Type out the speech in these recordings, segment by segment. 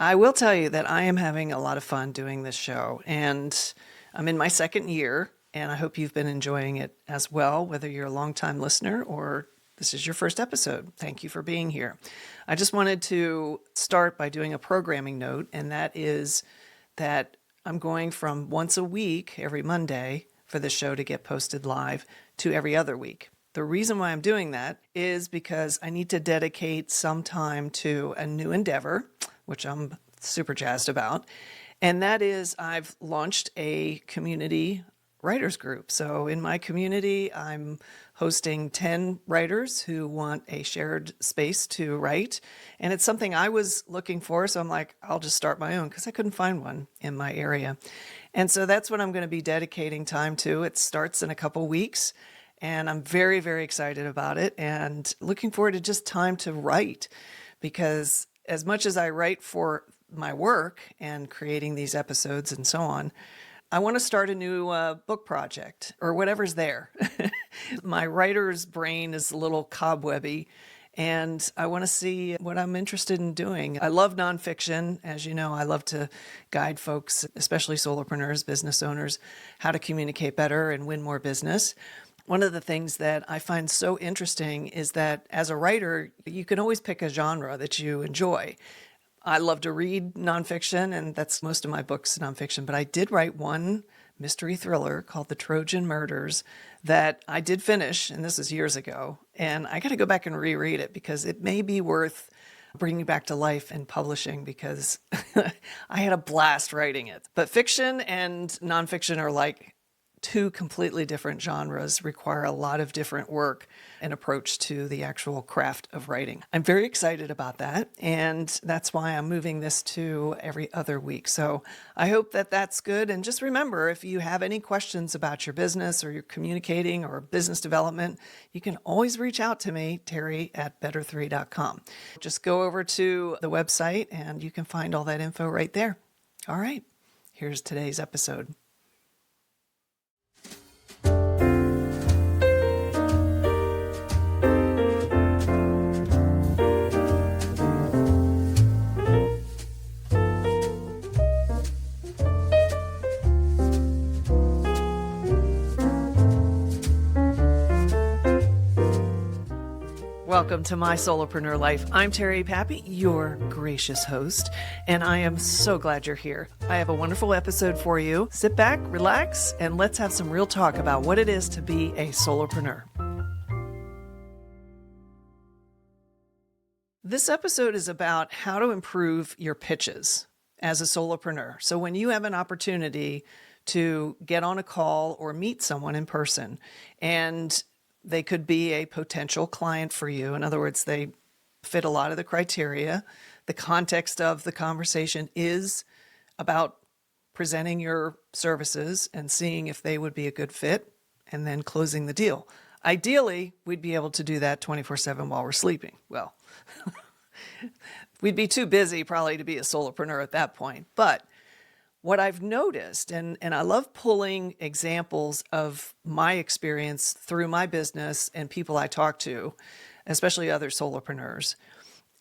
I will tell you that I am having a lot of fun doing this show, and I'm in my second year, and I hope you've been enjoying it as well, whether you're a longtime listener or this is your first episode. Thank you for being here. I just wanted to start by doing a programming note, and that is that I'm going from once a week, every Monday, for the show to get posted live to every other week. The reason why I'm doing that is because I need to dedicate some time to a new endeavor, which I'm super jazzed about. And that is I've launched a community writers group. So in my community, I'm hosting 10 writers who want a shared space to write. And it's something I was looking for. So I'm like, I'll just start my own because I couldn't find one in my area. And so that's what I'm going to be dedicating time to. It starts in a couple weeks. And I'm very, very excited about it and looking forward to just time to write, because as much as I write for my work and creating these episodes and so on, I want to start a new book project or whatever's there. My writer's brain is a little cobwebby, and I want to see what I'm interested in doing. I love nonfiction. As you know, I love to guide folks, especially solopreneurs, business owners, how to communicate better and win more business. One of the things that I find so interesting is that as a writer, you can always pick a genre that you enjoy. I love to read nonfiction, and that's most of my books, nonfiction, but I did write one mystery thriller called The Trojan Murders that I did finish, and this is years ago, and I got to go back and reread it because it may be worth bringing back to life and publishing, because I had a blast writing it. But fiction and nonfiction are like two completely different genres, require a lot of different work and approach to the actual craft of writing. I'm very excited about that, and that's why I'm moving this to every other week. So I hope that that's good. And just remember, if you have any questions about your business or your communicating or business development, you can always reach out to me, Terry@better3.com. Just go over to the website and you can find all that info right there. All right, here's today's episode. Welcome to My Solopreneur Life. I'm Terry Pappy, your gracious host, and I am so glad you're here. I have a wonderful episode for you. Sit back, relax, and let's have some real talk about what it is to be a solopreneur. This episode is about how to improve your pitches as a solopreneur. So when you have an opportunity to get on a call or meet someone in person, and they could be a potential client for you. In other words, they fit a lot of the criteria. The context of the conversation is about presenting your services and seeing if they would be a good fit and then closing the deal. Ideally, we'd be able to do that 24/7 while we're sleeping. Well, we'd be too busy probably to be a solopreneur at that point. But what I've noticed, and I love pulling examples of my experience through my business and people I talk to, especially other solopreneurs,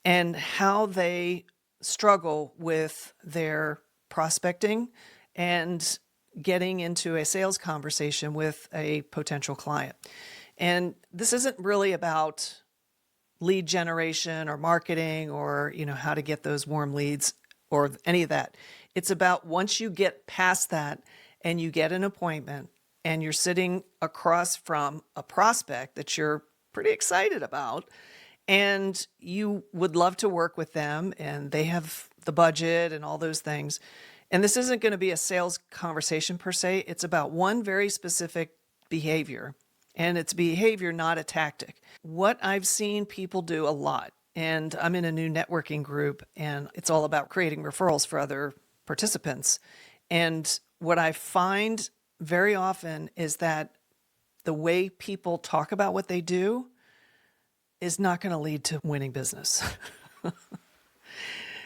and how they struggle with their prospecting and getting into a sales conversation with a potential client. And this isn't really about lead generation or marketing or, how to get those warm leads or any of that. It's about once you get past that and you get an appointment and you're sitting across from a prospect that you're pretty excited about and you would love to work with them and they have the budget and all those things. And this isn't going to be a sales conversation per se. It's about one very specific behavior, and it's behavior, not a tactic. What I've seen people do a lot, and I'm in a new networking group and it's all about creating referrals for other participants. And what I find very often is that the way people talk about what they do is not going to lead to winning business.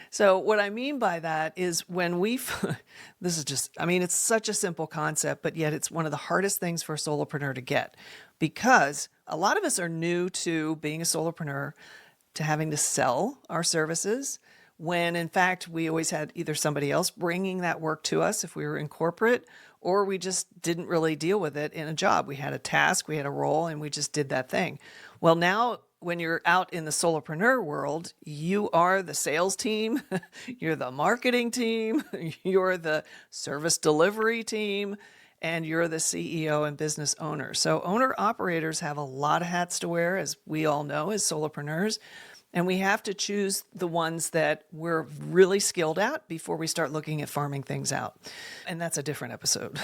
So what I mean by that is this is just, it's such a simple concept, but yet it's one of the hardest things for a solopreneur to get, because a lot of us are new to being a solopreneur, to having to sell our services. when in fact we always had either somebody else bringing that work to us if we were in corporate, or we just didn't really deal with it in a job. We had a task, we had a role, and we just did that thing. Well, now when you're out in the solopreneur world, you are the sales team, you're the marketing team, you're the service delivery team, and you're the CEO and business owner. So owner operators have a lot of hats to wear, as we all know, as solopreneurs. And we have to choose the ones that we're really skilled at before we start looking at farming things out. And that's a different episode.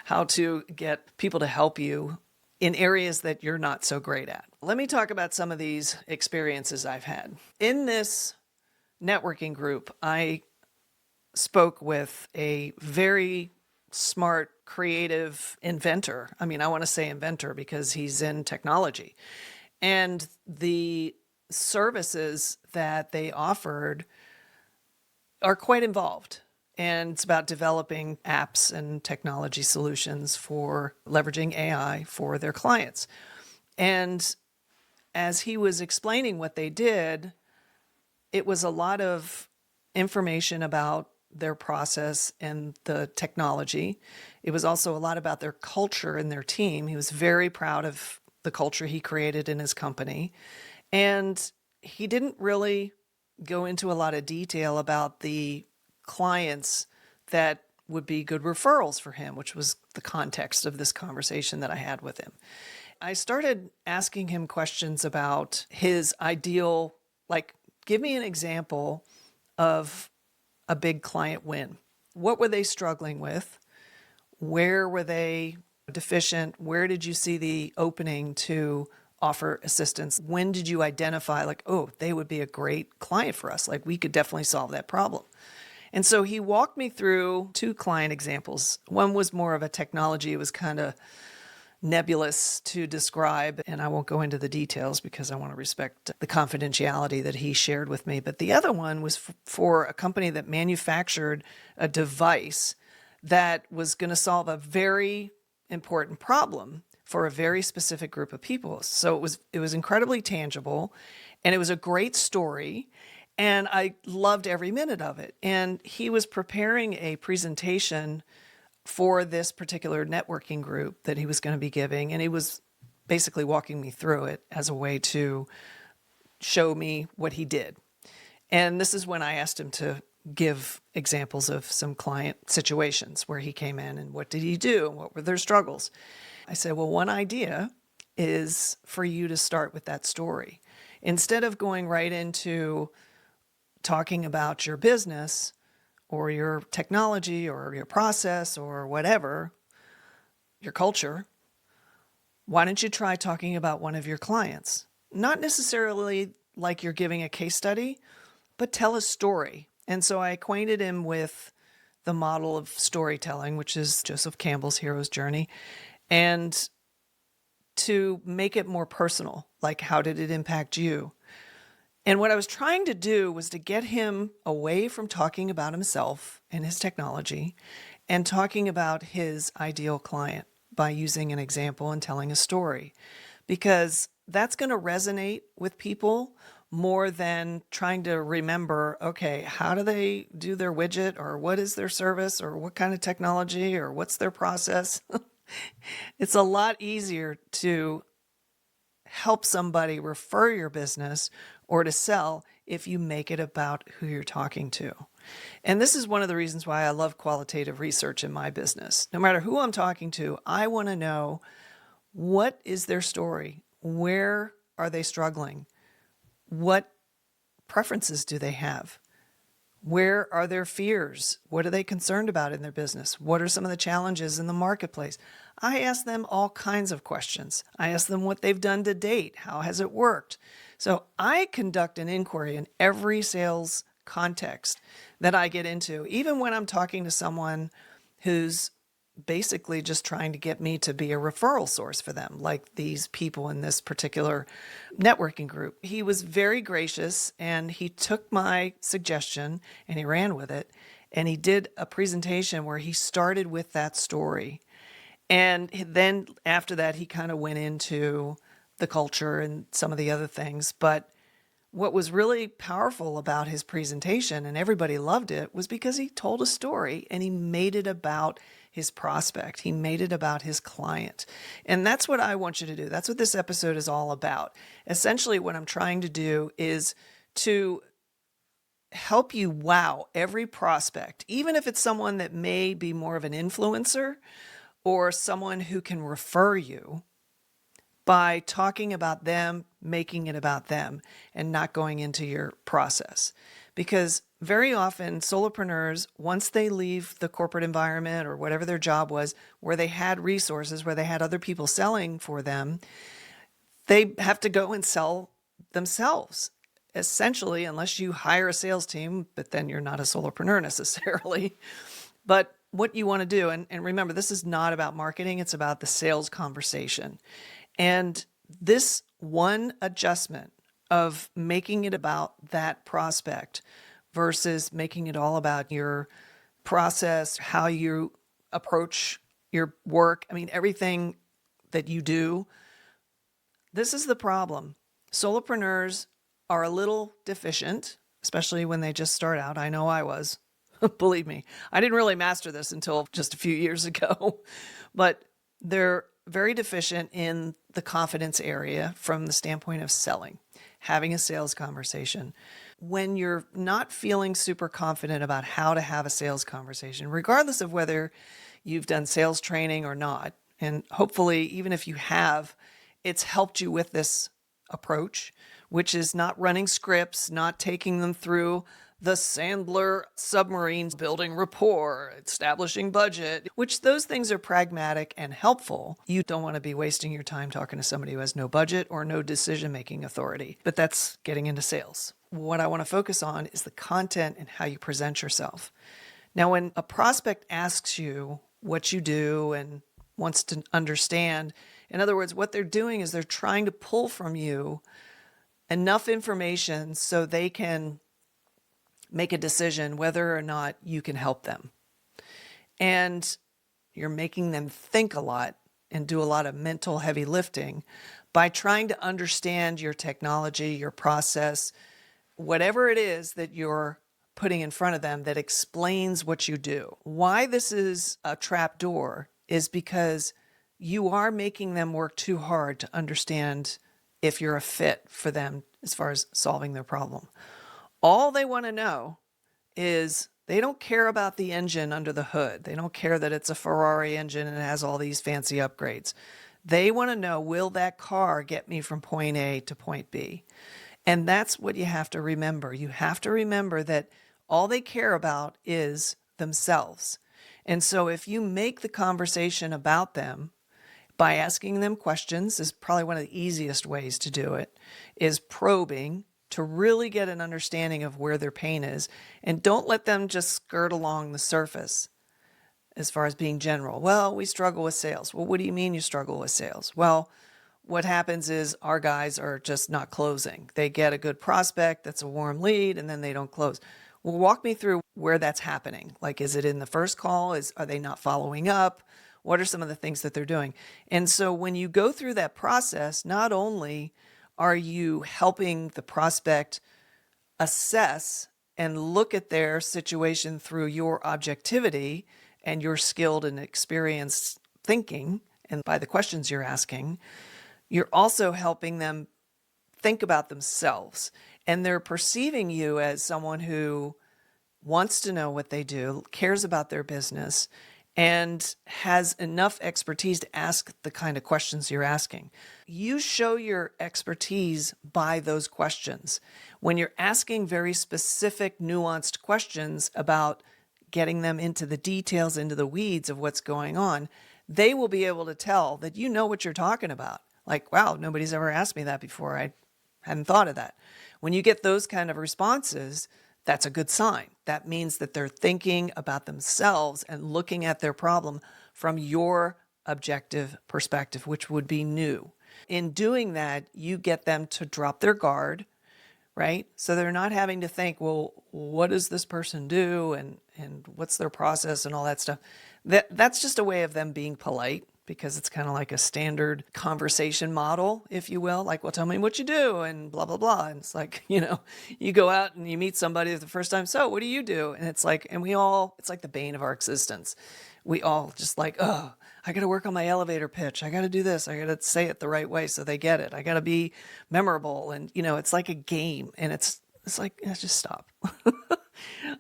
How to get people to help you in areas that you're not so great at. Let me talk about some of these experiences I've had. In this networking group, I spoke with a very smart, creative inventor. I mean, I want to say inventor because he's in technology. And the services that they offered are quite involved. And it's about developing apps and technology solutions for leveraging AI for their clients. And as he was explaining what they did, it was a lot of information about their process and the technology. It was also a lot about their culture and their team. He was very proud of the culture he created in his company. And he didn't really go into a lot of detail about the clients that would be good referrals for him, which was the context of this conversation that I had with him. I started asking him questions about his ideal, like, give me an example of a big client win. What were they struggling with? Where were they deficient? Where did you see the opening to offer assistance? When did you identify, like, oh, they would be a great client for us? Like, we could definitely solve that problem. And so he walked me through two client examples. One was more of a technology. It was kind of nebulous to describe, and I won't go into the details because I want to respect the confidentiality that he shared with me. But the other one was for a company that manufactured a device that was going to solve a very important problem for a very specific group of people. So it was incredibly tangible, and it was a great story, and I loved every minute of it. And he was preparing a presentation for this particular networking group that he was going to be giving, and he was basically walking me through it as a way to show me what he did. And this is when I asked him to give examples of some client situations where he came in and what did he do and what were their struggles. I said, well, one idea is for you to start with that story. Instead of going right into talking about your business or your technology or your process or whatever, your culture, why don't you try talking about one of your clients? Not necessarily like you're giving a case study, but tell a story. And so I acquainted him with the model of storytelling, which is Joseph Campbell's hero's journey, and to make it more personal, like how did it impact you? And what I was trying to do was to get him away from talking about himself and his technology and talking about his ideal client by using an example and telling a story, because that's going to resonate with people more than trying to remember, okay, how do they do their widget, or what is their service, or what kind of technology, or what's their process? It's a lot easier to help somebody refer your business or to sell if you make it about who you're talking to. And this is one of the reasons why I love qualitative research in my business. No matter who I'm talking to, I want to know, what is their story? Where are they struggling? What preferences do they have? Where are their fears? What are they concerned about in their business? What are some of the challenges in the marketplace? I ask them all kinds of questions. I ask them what they've done to date. How has it worked? So I conduct an inquiry in every sales context that I get into, even when I'm talking to someone who's basically just trying to get me to be a referral source for them, like these people in this particular networking group. He was very gracious, and he took my suggestion and he ran with it. And he did a presentation where he started with that story. And then after that, he kind of went into the culture and some of the other things. But what was really powerful about his presentation, and everybody loved it, was because he told a story and he made it about his prospect. He made it about his client. And that's what I want you to do. That's what this episode is all about. Essentially, what I'm trying to do is to help you wow every prospect, even if it's someone that may be more of an influencer or someone who can refer you, by talking about them, making it about them, and not going into your process. Because very often solopreneurs, once they leave the corporate environment or whatever their job was, where they had resources, where they had other people selling for them, they have to go and sell themselves. Essentially, unless you hire a sales team, but then you're not a solopreneur necessarily. But what you want to do, and remember, this is not about marketing, it's about the sales conversation. And this one adjustment of making it about that prospect versus making it all about your process, how you approach your work, I mean, everything that you do, this is the problem. Solopreneurs are a little deficient, especially when they just start out. I know I was. Believe me, I didn't really master this until just a few years ago, but they're very deficient in the confidence area from the standpoint of selling, having a sales conversation. When you're not feeling super confident about how to have a sales conversation, regardless of whether you've done sales training or not, and hopefully, even if you have, it's helped you with this approach, which is not running scripts, not taking them through the Sandler submarines, building rapport, establishing budget, which those things are pragmatic and helpful. You don't want to be wasting your time talking to somebody who has no budget or no decision-making authority, but that's getting into sales. What I want to focus on is the content and how you present yourself. Now, when a prospect asks you what you do and wants to understand, in other words, what they're doing is they're trying to pull from you enough information so they can make a decision whether or not you can help them. And you're making them think a lot and do a lot of mental heavy lifting by trying to understand your technology, your process, whatever it is that you're putting in front of them that explains what you do. Why this is a trap door is because you are making them work too hard to understand if you're a fit for them as far as solving their problem. All they want to know is they don't care about the engine under the hood. They don't care that it's a Ferrari engine and it has all these fancy upgrades. They want to know, will that car get me from point A to point B? And that's what you have to remember. You have to remember that all they care about is themselves. And so if you make the conversation about them by asking them questions, is probably one of the easiest ways to do it, is probing, to really get an understanding of where their pain is. And don't let them just skirt along the surface as far as being general. Well, we struggle with sales. Well, what do you mean you struggle with sales? Well, what happens is our guys are just not closing. They get a good prospect that's a warm lead and then they don't close. Well, walk me through where that's happening. Like, is it in the first call? Are they not following up? What are some of the things that they're doing? And so when you go through that process, not only are you helping the prospect assess and look at their situation through your objectivity and your skilled and experienced thinking, and by the questions you're asking, you're also helping them think about themselves. And they're perceiving you as someone who wants to know what they do, cares about their business, and has enough expertise to ask the kind of questions you're asking. You show your expertise by those questions. When you're asking very specific, nuanced questions about getting them into the details, into the weeds of what's going on, they will be able to tell that you know what you're talking about. Like, wow, nobody's ever asked me that before. I hadn't thought of that. When you get those kind of responses, that's a good sign. That means that they're thinking about themselves and looking at their problem from your objective perspective, which would be new. In doing that, you get them to drop their guard, right? So they're not having to think, well, what does this person do and what's their process and all that stuff. That's just a way of them being polite. because it's kind of like a standard conversation model, if you will. Like, well, tell me what you do and blah, blah, blah. And it's like, you go out and you meet somebody for the first time. So what do you do? And it's like, it's like the bane of our existence. We all just like, oh, I got to work on my elevator pitch. I got to do this. I got to say it the right way so they get it. I got to be memorable. And, it's like a game. And it's like, just stop.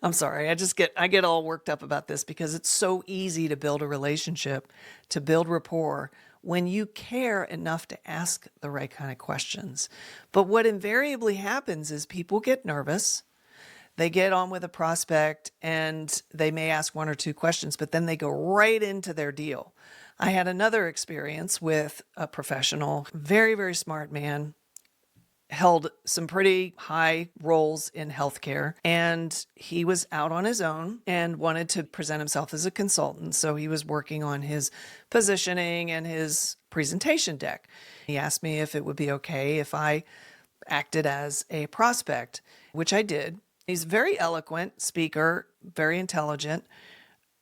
I'm sorry. I get all worked up about this because it's so easy to build a relationship, to build rapport when you care enough to ask the right kind of questions. But what invariably happens is people get nervous. They get on with a prospect and they may ask one or two questions, but then they go right into their deal. I had another experience with a professional, very, very smart man, held some pretty high roles in healthcare, and he was out on his own and wanted to present himself as a consultant. So he was working on his positioning and his presentation deck. He asked me if it would be okay if I acted as a prospect, which I did. He's a very eloquent speaker, very intelligent.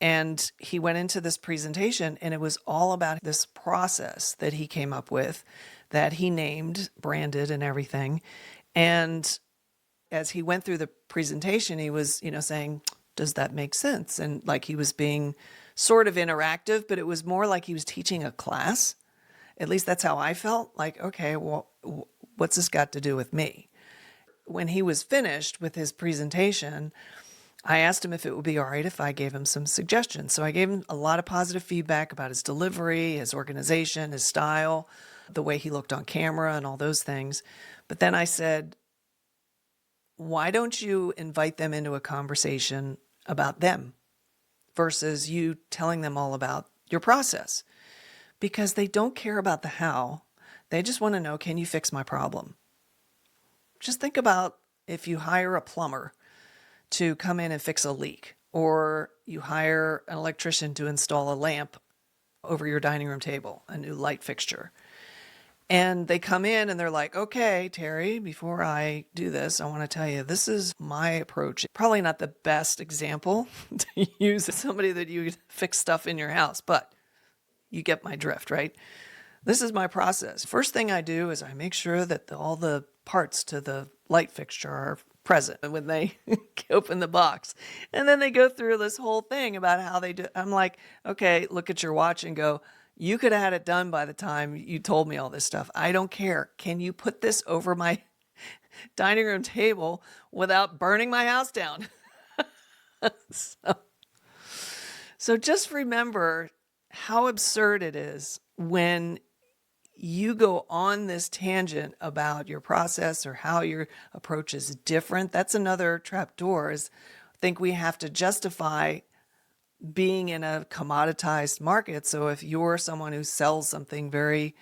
And he went into this presentation and it was all about this process that he came up with, that he named, branded, and everything. And as he went through the presentation, he was, saying, does that make sense? And like he was being sort of interactive, but it was more like he was teaching a class. At least that's how I felt. Like, okay, well, what's this got to do with me? When he was finished with his presentation, I asked him if it would be all right if I gave him some suggestions. So I gave him a lot of positive feedback about his delivery, his organization, his style, the way he looked on camera and all those things. But then I said, why don't you invite them into a conversation about them versus you telling them all about your process? Because they don't care about the how. They just want to know, can you fix my problem? Just think about if you hire a plumber to come in and fix a leak, or you hire an electrician to install a lamp over your dining room table, a new light fixture. And they come in and they're like, okay, Terry, before I do this, I want to tell you, this is my approach. Probably not the best example to use as somebody that you fix stuff in your house, but you get my drift, right? This is my process. First thing I do is I make sure that all the parts to the light fixture are present when they open the box. And then they go through this whole thing about how they do. I'm like, okay, look at your watch and go, you could have had it done by the time you told me all this stuff. I don't care. Can you put this over my dining room table without burning my house down? So just remember how absurd it is when you go on this tangent about your process or how your approach is different. That's another trapdoor, is I think we have to justify being in a commoditized market. So if you're someone who sells something very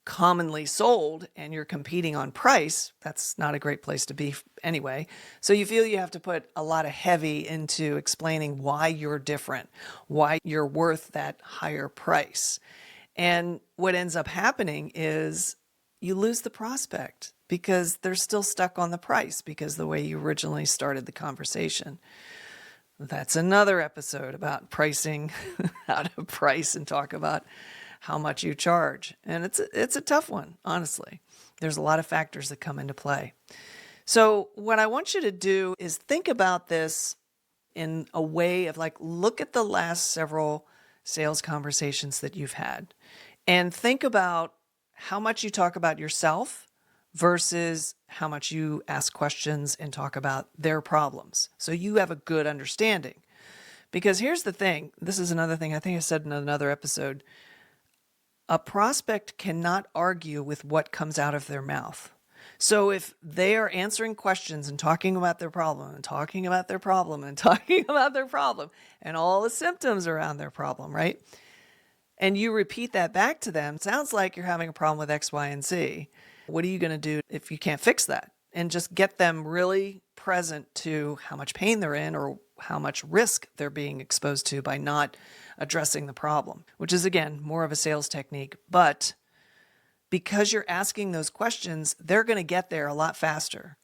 commonly sold and you're competing on price, that's not a great place to be anyway. So you feel you have to put a lot of heavy into explaining why you're different, why you're worth that higher price. And what ends up happening is you lose the prospect because they're still stuck on the price because the way you originally started the conversation. That's another episode about pricing, how to price and talk about how much you charge. And it's a tough one, honestly. There's a lot of factors that come into play. So what I want you to do is think about this in a way of like, look at the last several sales conversations that you've had and think about how much you talk about yourself versus how much you ask questions and talk about their problems. So you have a good understanding. Because here's the thing, this is another thing I think I said in another episode. A prospect cannot argue with what comes out of their mouth. So if they are answering questions and talking about their problem and talking about their problem and talking about their problem and all the symptoms around their problem, right? And you repeat that back to them, it sounds like you're having a problem with X, Y, and Z. What are you going to do if you can't fix that? And just get them really present to how much pain they're in or how much risk they're being exposed to by not addressing the problem, which is, again, more of a sales technique. But because you're asking those questions, they're going to get there a lot faster.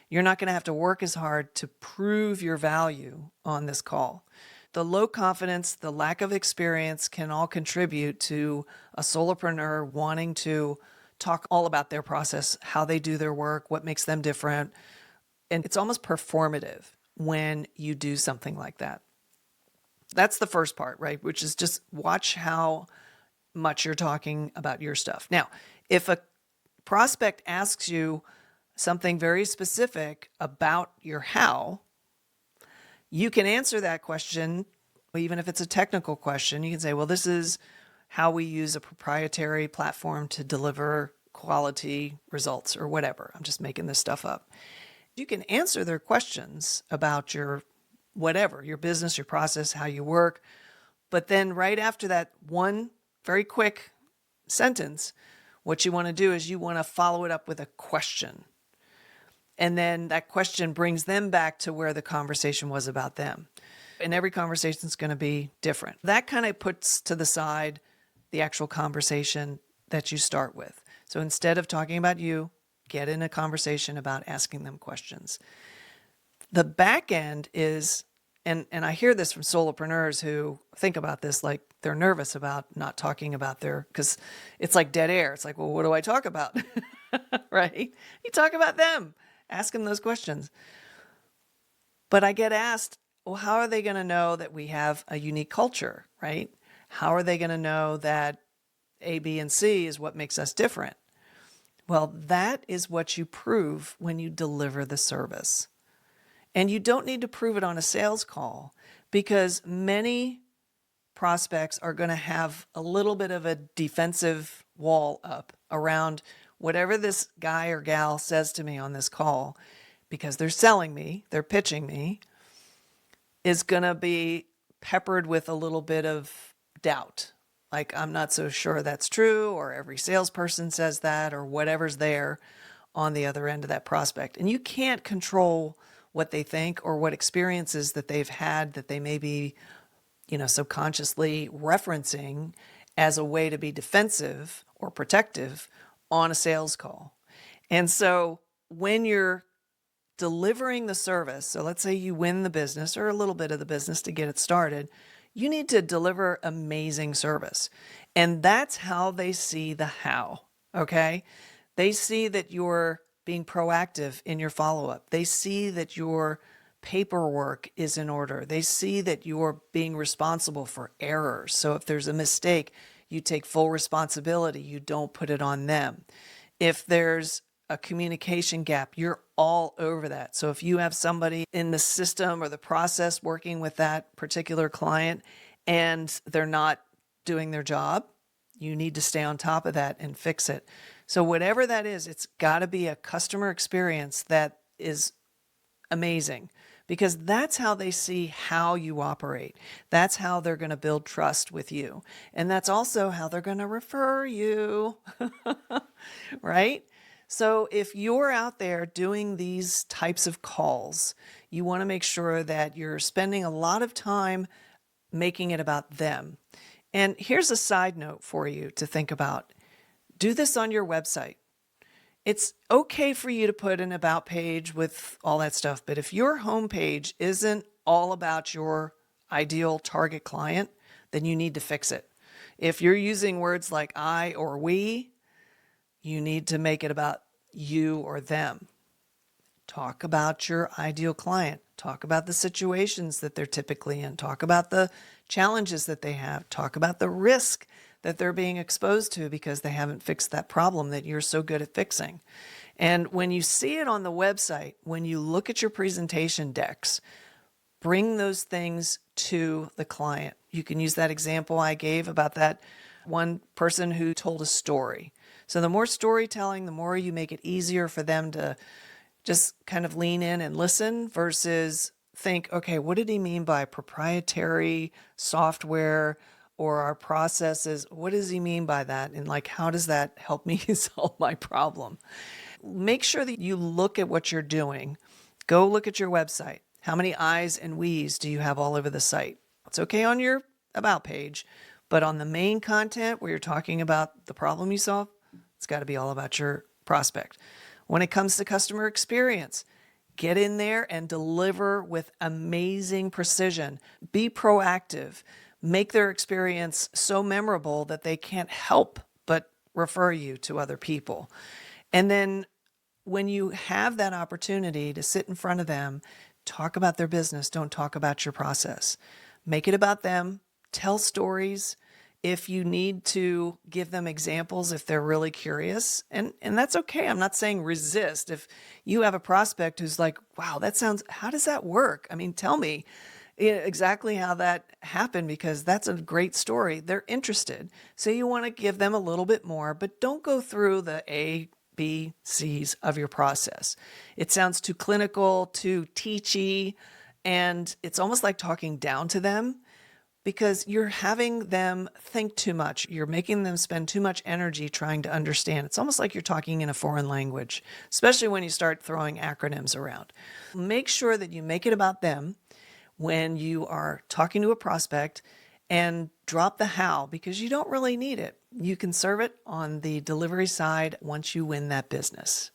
You're not going to have to work as hard to prove your value on this call. The low confidence, the lack of experience can all contribute to a solopreneur wanting to talk all about their process, how they do their work, what makes them different. And it's almost performative when you do something like that. That's the first part, right? Which is just watch how much you're talking about your stuff. Now, if a prospect asks you something very specific about your how, you can answer that question, even if it's a technical question. You can say, well, this is how we use a proprietary platform to deliver quality results or whatever. I'm just making this stuff up. You can answer their questions about your whatever, your business, your process, how you work. But then right after that one very quick sentence, what you want to do is you want to follow it up with a question. And then that question brings them back to where the conversation was about them. And every conversation is going to be different. That kind of puts to the side the actual conversation that you start with. So instead of talking about you, get in a conversation about asking them questions. The back end is, and I hear this from solopreneurs who think about this like they're nervous about not talking about because it's like dead air. It's like, well, what do I talk about? Right? You talk about them. Ask them those questions. But I get asked, well, how are they going to know that we have a unique culture, right? How are they going to know that A, B, and C is what makes us different? Well, that is what you prove when you deliver the service. And you don't need to prove it on a sales call because many prospects are going to have a little bit of a defensive wall up around whatever this guy or gal says to me on this call, because they're selling me, they're pitching me, is going to be peppered with a little bit of doubt. Like, I'm not so sure that's true, or every salesperson says that, or whatever's there on the other end of that prospect. And you can't control what they think or what experiences that they've had that they may be, subconsciously referencing as a way to be defensive or protective on a sales call. And so when you're delivering the service, so let's say you win the business or a little bit of the business to get it started, you need to deliver amazing service. And that's how they see the how, okay? They see that you're being proactive in your follow-up. They see that your paperwork is in order. They see that you're being responsible for errors. So if there's a mistake, you take full responsibility. You don't put it on them. If there's a communication gap, you're all over that. So if you have somebody in the system or the process working with that particular client and they're not doing their job, you need to stay on top of that and fix it. So whatever that is, it's got to be a customer experience that is amazing, because that's how they see how you operate. That's how they're going to build trust with you. And that's also how they're going to refer you, right? So if you're out there doing these types of calls, you want to make sure that you're spending a lot of time making it about them. And here's a side note for you to think about. Do this on your website. It's okay for you to put an about page with all that stuff, but if your homepage isn't all about your ideal target client, then you need to fix it. If you're using words like I or we, you need to make it about you or them. Talk about your ideal client. Talk about the situations that they're typically in. Talk about the challenges that they have. Talk about the risk that they're being exposed to because they haven't fixed that problem that you're so good at fixing. And when you see it on the website, when you look at your presentation decks, bring those things to the client. You can use that example I gave about that one person who told a story. So the more storytelling, the more you make it easier for them to just kind of lean in and listen versus think, okay, what did he mean by proprietary software or our processes? What does he mean by that? And like, how does that help me solve my problem? Make sure that you look at what you're doing. Go look at your website. How many I's and we's do you have all over the site? It's okay on your about page, but on the main content where you're talking about the problem you solve, it's got to be all about your prospect. When it comes to customer experience, Get in there and deliver with amazing precision. Be proactive. Make their experience so memorable that they can't help but refer you to other people. And then when you have that opportunity to sit in front of them, talk about their business, don't talk about your process. Make it about them. Tell stories. If you need to give them examples, if they're really curious, and that's okay. I'm not saying resist. If you have a prospect who's like, wow, how does that work? I mean, tell me exactly how that happened, because that's a great story. They're interested. So you want to give them a little bit more, but don't go through the A, B, C's of your process. It sounds too clinical, too teachy, and it's almost like talking down to them, because you're having them think too much. You're making them spend too much energy trying to understand. It's almost like you're talking in a foreign language, especially when you start throwing acronyms around. Make sure that you make it about them when you are talking to a prospect, and drop the how, because you don't really need it. You can serve it on the delivery side once you win that business.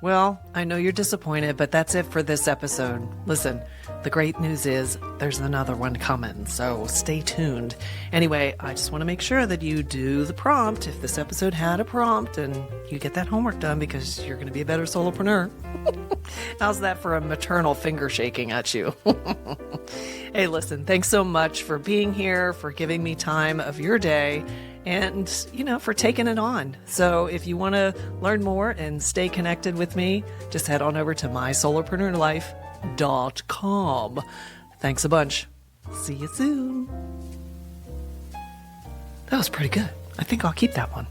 Well, I know you're disappointed, but that's it for this episode. Listen, the great news is there's another one coming, so stay tuned. Anyway, I just want to make sure that you do the prompt. If this episode had a prompt, and you get that homework done, because you're going to be a better solopreneur. How's that for a maternal finger shaking at you? Hey, listen, thanks so much for being here, for giving me time of your day, and, for taking it on. So if you want to learn more and stay connected with me, just head on over to mysolopreneurlife.com. Thanks a bunch. See you soon. That was pretty good. I think I'll keep that one.